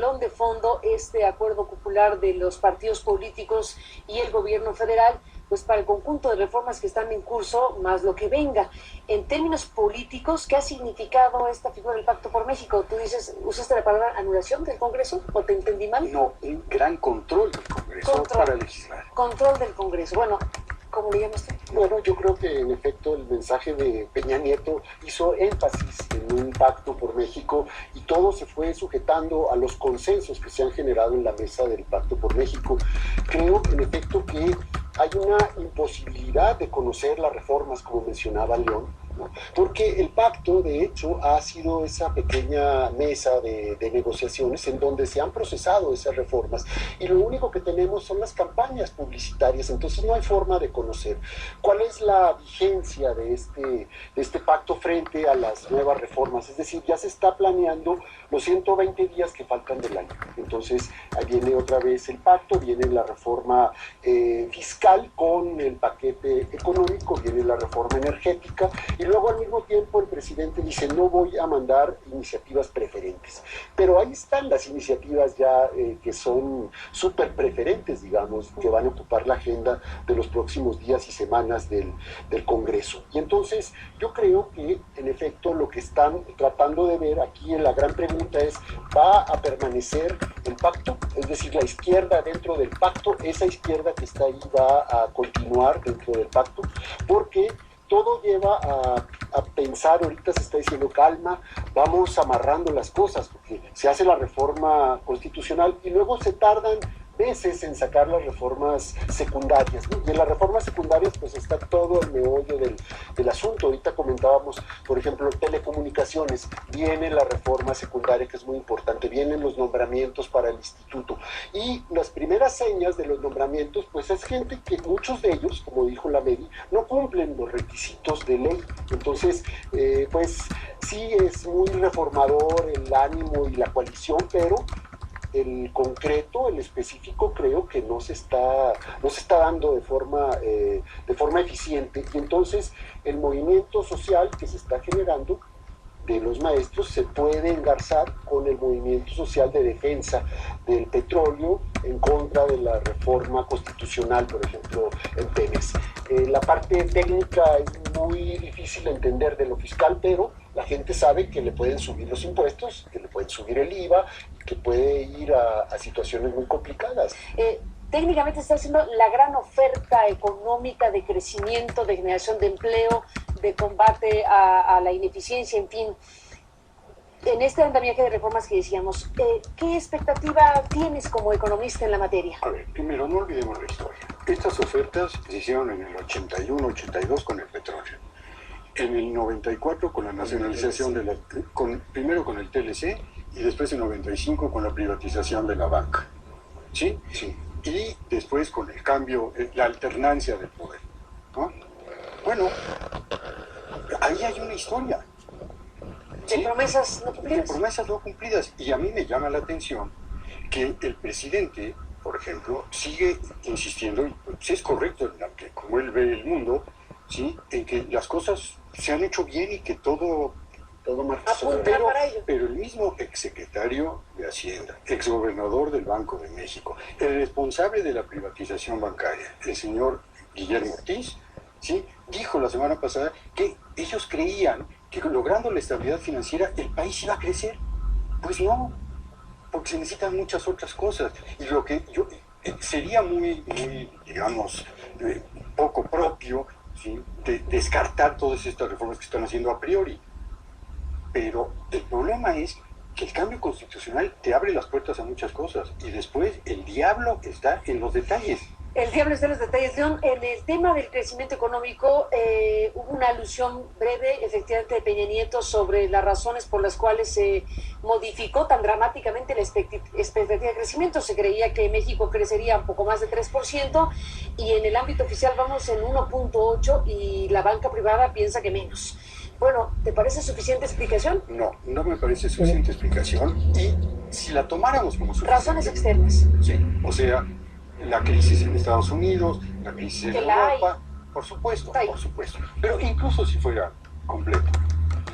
telón de fondo este acuerdo popular de los partidos políticos y el gobierno federal, pues para el conjunto de reformas que están en curso, más lo que venga. En términos políticos, ¿qué ha significado esta figura del Pacto por México? Tú dices, ¿usaste la palabra anulación del Congreso o te entendí mal? No, un gran control del Congreso para legislar. Control del Congreso. Bueno, ¿cómo le llamas tú? Bueno, yo creo que en efecto el mensaje de Peña Nieto hizo énfasis en un pacto por México y todo se fue sujetando a los consensos que se han generado en la mesa del Pacto por México. Creo en efecto que hay una imposibilidad de conocer las reformas, como mencionaba León, ¿no? Porque el pacto, de hecho, ha sido esa pequeña mesa de negociaciones en donde se han procesado esas reformas y lo único que tenemos son las campañas publicitarias, entonces no hay forma de conocer cuál es la vigencia de este pacto frente a las nuevas reformas. Es decir, ya se está planeando los 120 días que faltan del año. Entonces, ahí viene otra vez el pacto, viene la reforma fiscal con el paquete económico, viene la reforma energética y luego al mismo tiempo el presidente dice no voy a mandar iniciativas preferentes. Pero ahí están las iniciativas ya que son súper preferentes, digamos, que van a ocupar la agenda de los próximos días y semanas del Congreso. Y entonces yo creo que en efecto lo que están tratando de ver aquí en la gran pregunta es, ¿va a permanecer el pacto? Es decir, la izquierda dentro del pacto, esa izquierda que está ahí va a continuar dentro del pacto, porque todo lleva a pensar, ahorita se está diciendo calma, vamos amarrando las cosas, porque se hace la reforma constitucional y luego se tardan meses en sacar las reformas secundarias, ¿no? Y en las reformas secundarias pues está todo el meollo del asunto. Ahorita comentábamos, por ejemplo, telecomunicaciones, viene la reforma secundaria que es muy importante, vienen los nombramientos para el instituto y las primeras señas de los nombramientos pues es gente que muchos de ellos, como dijo la Medi, no cumplen los requisitos de ley. Entonces pues sí es muy reformador el ánimo y la coalición, pero el concreto, el específico, creo que no se está dando de forma eficiente. Y entonces el movimiento social que se está generando de los maestros se puede engarzar con el movimiento social de defensa del petróleo en contra de la reforma constitucional, por ejemplo, en Pemex. La parte técnica es muy difícil de entender de lo fiscal, pero la gente sabe que le pueden subir los impuestos, que le pueden subir el IVA, que puede ir a situaciones muy complicadas. Técnicamente está haciendo la gran oferta económica de crecimiento, de generación de empleo, de combate a la ineficiencia, en fin. En este andamiaje de reformas que decíamos, ¿qué expectativa tienes como economista en la materia? A ver, primero, no olvidemos la historia. Estas ofertas se hicieron en el 81, 82 con el petróleo. En el 94 con la nacionalización primero con el TLC y después en 95 con la privatización de la banca. ¿Sí? Sí. Y después con el cambio, la alternancia del poder, ¿no? Bueno, ahí hay una historia. ¿Sí? De promesas no cumplidas. De promesas no cumplidas. Y a mí me llama la atención que el presidente, por ejemplo, sigue insistiendo, y pues es correcto, que como él ve el mundo, ¿sí?, en que las cosas se han hecho bien y que todo marcha sobre ello. Pero el mismo exsecretario de Hacienda, exgobernador del Banco de México, el responsable de la privatización bancaria, el señor Guillermo Ortiz, ¿sí?, dijo la semana pasada que ellos creían que logrando la estabilidad financiera el país iba a crecer. Pues no, porque se necesitan muchas otras cosas. Y lo que sería muy digamos, poco propio, ¿sí?, de descartar todas estas reformas que están haciendo a priori. Pero el problema es que el cambio constitucional te abre las puertas a muchas cosas y después el diablo está en los detalles. El diablo está en los detalles. León, en el tema del crecimiento económico hubo una alusión breve, efectivamente, de Peña Nieto sobre las razones por las cuales se modificó tan dramáticamente la expectativa de crecimiento. Se creía que México crecería un poco más de 3% y en el ámbito oficial vamos en 1.8 y la banca privada piensa que menos. Bueno, ¿te parece suficiente explicación? No, no me parece suficiente explicación. Y si la tomáramos como suficiente... Razones externas. Sí, o sea, la crisis en Estados Unidos, la crisis en Europa, por supuesto. Pero incluso si fuera completo,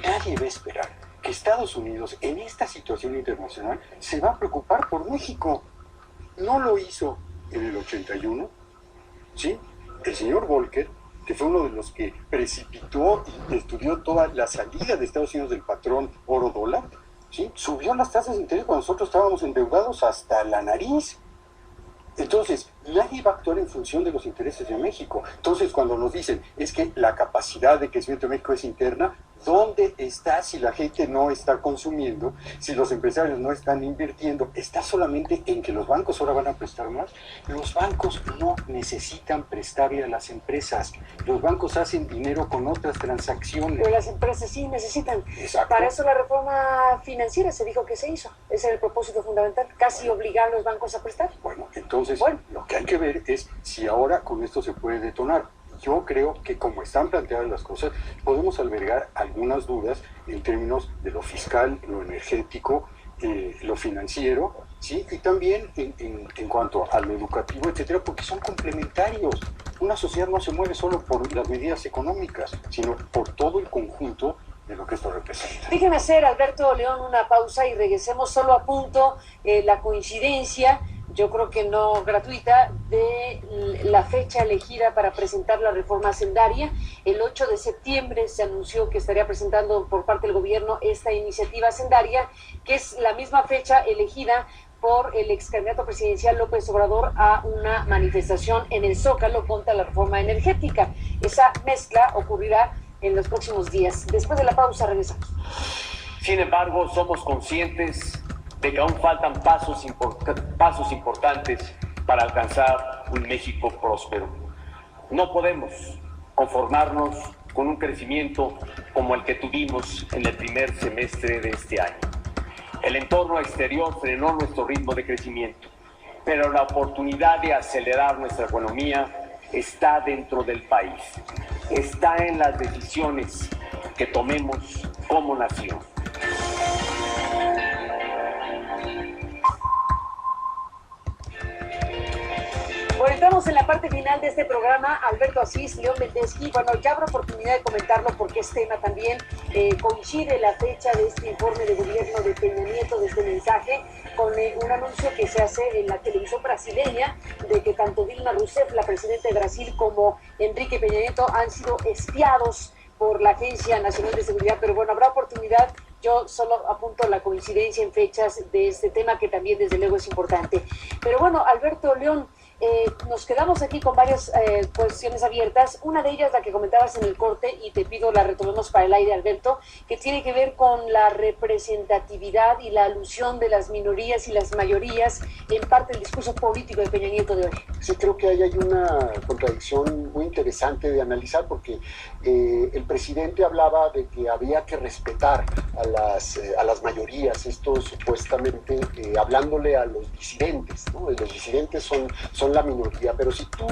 nadie va a esperar que Estados Unidos en esta situación internacional se va a preocupar por México. No lo hizo en el 81, ¿sí? El señor Volcker, que fue uno de los que precipitó y estudió toda la salida de Estados Unidos del patrón oro-dólar, ¿sí? Subió las tasas de interés cuando nosotros estábamos endeudados hasta la nariz. Entonces, nadie va a actuar en función de los intereses de México. Entonces, cuando nos dicen, es que la capacidad de crecimiento de México es interna, ¿dónde está si la gente no está consumiendo, si los empresarios no están invirtiendo? ¿Está solamente en que los bancos ahora van a prestar más? Los bancos no necesitan prestarle a las empresas. Los bancos hacen dinero con otras transacciones. Pero las empresas sí necesitan. Exacto. Para eso la reforma financiera se dijo que se hizo. Ese era el propósito fundamental, casi obligar a los bancos a prestar. Bueno, entonces lo que hay que ver es si ahora con esto se puede detonar. Yo creo que como están planteadas las cosas, podemos albergar algunas dudas en términos de lo fiscal, lo energético, lo financiero, ¿sí? Y también en cuanto a lo educativo, etcétera, porque son complementarios. Una sociedad no se mueve solo por las medidas económicas, sino por todo el conjunto de lo que esto representa. Déjeme hacer, Alberto León, una pausa y regresemos solo a punto la coincidencia, yo creo que no gratuita, de la fecha elegida para presentar la reforma hacendaria. El 8 de septiembre se anunció que estaría presentando por parte del gobierno esta iniciativa hacendaria, que es la misma fecha elegida por el ex candidato presidencial López Obrador a una manifestación en el Zócalo contra la reforma energética. Esa mezcla ocurrirá en los próximos días. Después de la pausa regresamos. Sin embargo, somos conscientes de que aún faltan pasos importantes para alcanzar un México próspero. No podemos conformarnos con un crecimiento como el que tuvimos en el primer semestre de este año. El entorno exterior frenó nuestro ritmo de crecimiento, pero la oportunidad de acelerar nuestra economía está dentro del país, está en las decisiones que tomemos como nación. Bueno, estamos en la parte final de este programa. Alberto Asís, León Bendesky. Bueno, ya habrá oportunidad de comentarlo porque es tema también. Coincide la fecha de este informe de gobierno de Peña Nieto, de este mensaje, con un anuncio que se hace en la televisión brasileña de que tanto Dilma Rousseff, la presidenta de Brasil, como Enrique Peña Nieto han sido espiados por la Agencia Nacional de Seguridad. Pero bueno, habrá oportunidad. Yo solo apunto la coincidencia en fechas de este tema que también desde luego es importante. Pero bueno, Alberto León, nos quedamos aquí con varias cuestiones abiertas. Una de ellas, la que comentabas en el corte, y te pido la retomemos para el aire, Alberto, que tiene que ver con la representatividad y la alusión de las minorías y las mayorías en parte del discurso político de Peña Nieto de hoy. Sí, creo que ahí hay una contradicción muy interesante de analizar, porque el presidente hablaba de que había que respetar a las mayorías, esto supuestamente hablándole a los disidentes, ¿no? Los disidentes son la minoría, pero si tú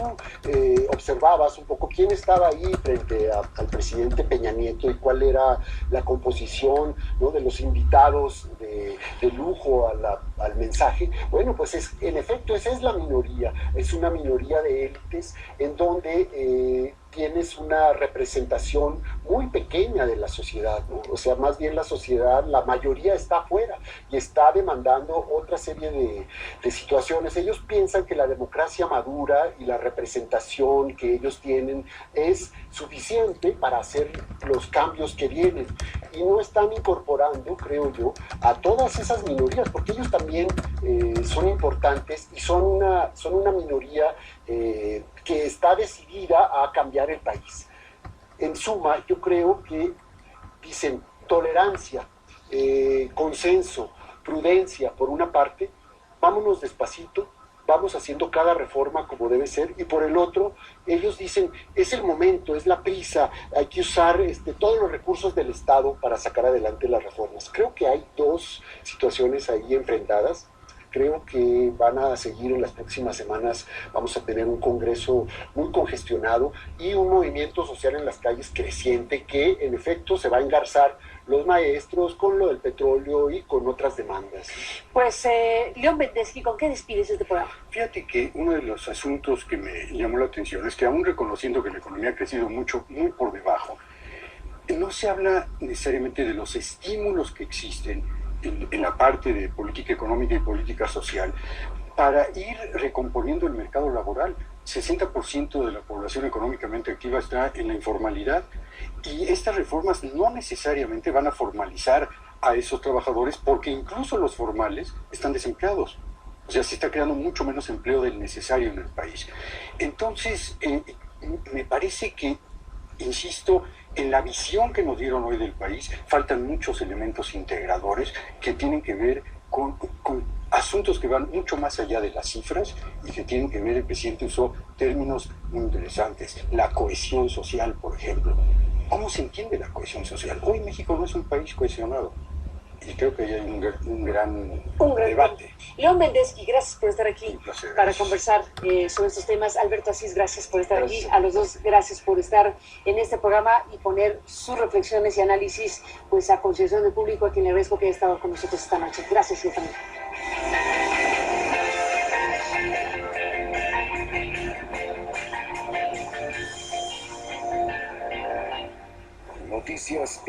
observabas un poco quién estaba ahí frente al presidente Peña Nieto y cuál era la composición, ¿no?, de los invitados de lujo al mensaje, bueno, pues en efecto esa es la minoría, es una minoría de élites en donde tienes una representación muy pequeña de la sociedad, ¿no? O sea, más bien la sociedad, la mayoría está afuera y está demandando otra serie de situaciones. Ellos piensan que la democracia madura y la representación que ellos tienen es suficiente para hacer los cambios que vienen, y no están incorporando, creo yo, a todas esas minorías, porque ellos también son importantes y son una minoría que está decidida a cambiar el país. En suma, yo creo que dicen tolerancia, consenso, prudencia por una parte, vámonos despacito, vamos haciendo cada reforma como debe ser, y por el otro, ellos dicen, es el momento, es la prisa, hay que usar todos los recursos del Estado para sacar adelante las reformas. Creo que hay dos situaciones ahí enfrentadas. Creo que van a seguir en las próximas semanas, vamos a tener un Congreso muy congestionado y un movimiento social en las calles creciente que en efecto se va a engarzar los maestros con lo del petróleo y con otras demandas. Pues, León Bendesky, ¿con qué despides este programa? Fíjate que uno de los asuntos que me llamó la atención es que aún reconociendo que la economía ha crecido mucho, muy por debajo, no se habla necesariamente de los estímulos que existen en la parte de política económica y política social para ir recomponiendo el mercado laboral. 60% de la población económicamente activa está en la informalidad y estas reformas no necesariamente van a formalizar a esos trabajadores porque incluso los formales están desempleados. O sea, se está creando mucho menos empleo del necesario en el país. Entonces, me parece que, insisto, en la visión que nos dieron hoy del país, faltan muchos elementos integradores que tienen que ver con asuntos que van mucho más allá de las cifras y que tienen que ver, el presidente usó términos muy interesantes, la cohesión social, por ejemplo. ¿Cómo se entiende la cohesión social? Hoy México no es un país cohesionado y creo que ahí hay un gran debate. León Mendesky, gracias por estar aquí Placer, para gracias. conversar sobre estos temas. Alberto Asís, gracias por estar aquí. A los dos, gracias por estar en este programa y poner sus reflexiones y análisis pues a consideración del público, a quien le agradezco que haya estado con nosotros esta noche. Gracias, y también. Noticias